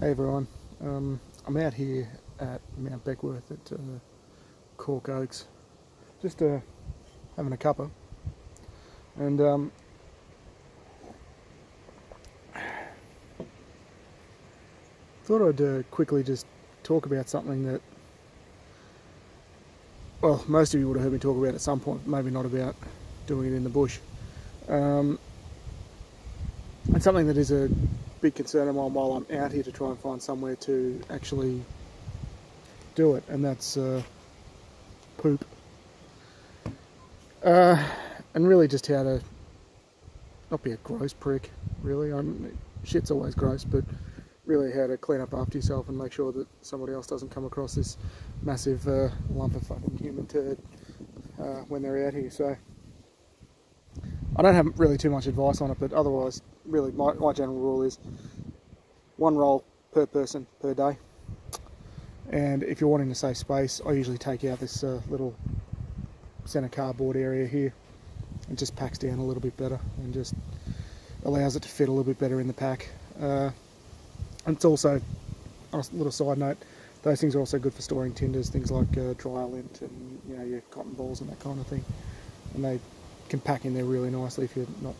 Hey everyone, I'm out here at Mount Beckworth at Cork Oaks, just having a cuppa, and thought I'd quickly just talk about something that, well, most of you would have heard me talk about at some point, maybe not about doing it in the bush. And something that is a big concern of mine while I'm out here to try and find somewhere to actually do it, and that's poop. And really just how to not be a gross prick, really. Shit's always gross, but really how to clean up after yourself and make sure that somebody else doesn't come across this massive lump of fucking human turd when they're out here. So I don't have really too much advice on it, but otherwise, really my general rule is one roll per person per day. And if you're wanting to save space, I usually take out this little centre cardboard area here. It just packs down a little bit better and just allows it to fit a little bit better in the pack. And it's also, on a little side note, those things are also good for storing tinders, things like dryer lint and your cotton balls and that kind of thing. And they can pack in there really nicely if you're not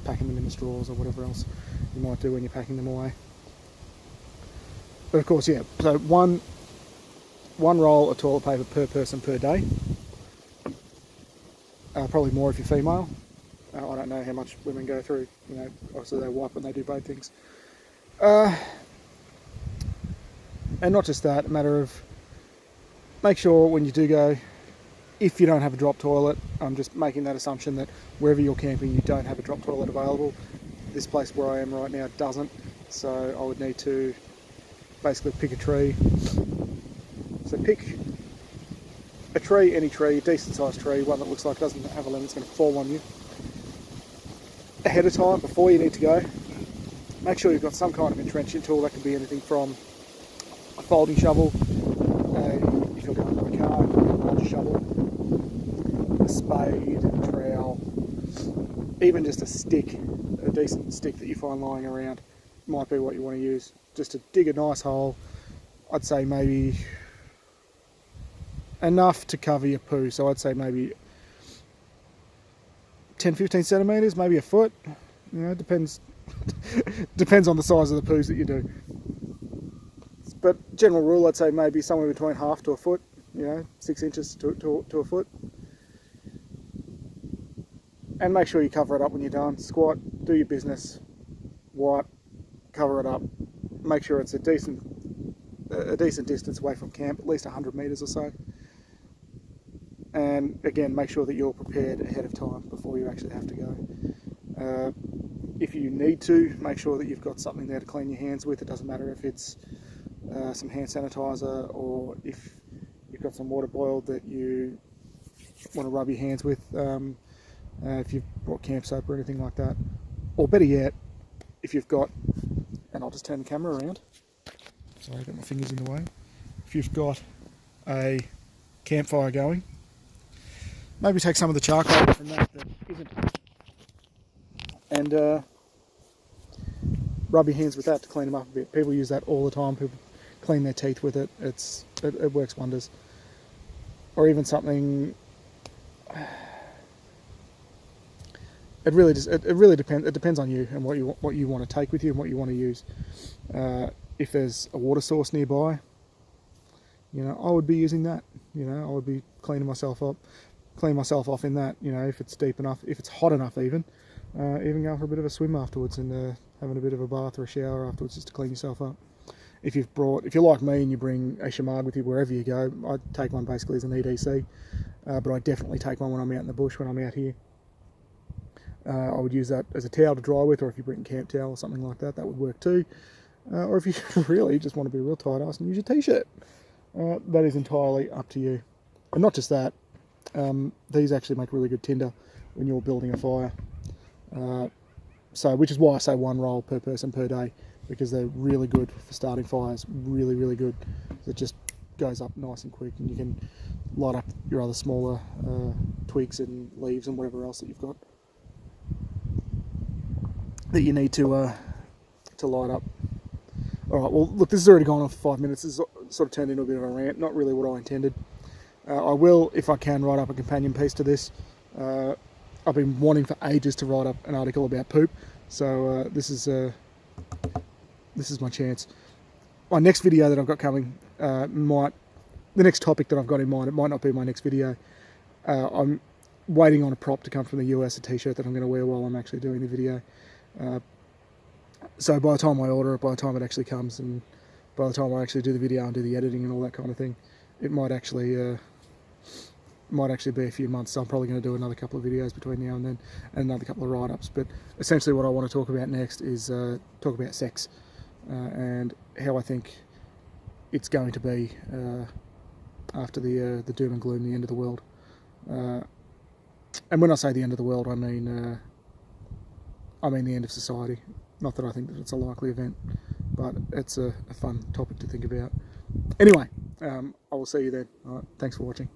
packing them in the straws or whatever else you might do when you're packing them away. But of course, yeah, so one roll of toilet paper per person per day. Probably more if you're female. I don't know how much women go through. Obviously they wipe when they do both things. And not just that, a matter of make sure when you do go, if you don't have a drop toilet, I'm just making that assumption that wherever you're camping you don't have a drop toilet available. This place where I am right now doesn't, so I would need to basically pick a tree. So pick a tree, any tree, a decent sized tree, one that looks like it doesn't have a limb that's going to fall on you. Ahead of time, before you need to go, make sure you've got some kind of entrenching tool. That can be anything from a folding shovel, if you're going to a car, a larger shovel, a spade, a trowel, even just a stick, a decent stick that you find lying around might be what you want to use. Just to dig a nice hole, I'd say maybe enough to cover your poo, so I'd say maybe 10-15 centimetres, maybe a foot. Depends depends on the size of the poos that you do. But general rule, I'd say maybe somewhere between half to a foot, 6 inches to a foot. And make sure you cover it up when you're done. Squat, do your business, wipe, cover it up. Make sure it's a decent distance away from camp, at least 100 metres or so. And again, make sure that you're prepared ahead of time before you actually have to go. If you need to, make sure that you've got something there to clean your hands with. It doesn't matter if it's some hand sanitizer or if you've got some water boiled that you want to rub your hands with. If you've brought camp soap or anything like that. Or better yet, if you've got, and I'll just turn the camera around. Sorry, I've got my fingers in the way. If you've got a campfire going, maybe take some of the charcoal from that isn't, and rub your hands with that to clean them up a bit. People use that all the time. People clean their teeth with it. It works wonders. Or even something. It really depends. It depends on you and what you want to take with you and what you want to use. If there's a water source nearby, I would be using that. I would be clean myself off in that. If it's deep enough, if it's hot enough, even going for a bit of a swim afterwards and having a bit of a bath or a shower afterwards just to clean yourself up. If you're like me and you bring a Shimag with you wherever you go, I take one basically as an EDC, but I definitely take one when I'm out in the bush, when I'm out here. I would use that as a towel to dry with, or if you bring a camp towel or something like that, that would work too. Or if you really just want to be a real tight ass and use your t-shirt, that is entirely up to you. And not just that, these actually make really good tinder when you're building a fire. Which is why I say one roll per person per day, because they're really good for starting fires, really, really good. It just goes up nice and quick, and you can light up your other smaller twigs and leaves and whatever else that you've got that you need to light up. All right, well, look, this has already gone on for 5 minutes. This has sort of turned into a bit of a rant, not really what I intended. I will, if I can, write up a companion piece to this. I've been wanting for ages to write up an article about poop, so this is my chance. My next video that I've got coming the next topic that I've got in mind, it might not be my next video. I'm waiting on a prop to come from the US, a t-shirt that I'm going to wear while I'm actually doing the video. So by the time I order it, by the time it actually comes, and by the time I actually do the video and do the editing and all that kind of thing, it might actually be a few months. So I'm probably going to do another couple of videos between now and then, and another couple of write-ups. But essentially what I want to talk about next is talk about sex and how I think it's going to be after the doom and gloom, the end of the world. And when I say the end of the world, I mean the end of society. Not that I think that it's a likely event, but it's a fun topic to think about. Anyway, I will see you then. All right, thanks for watching.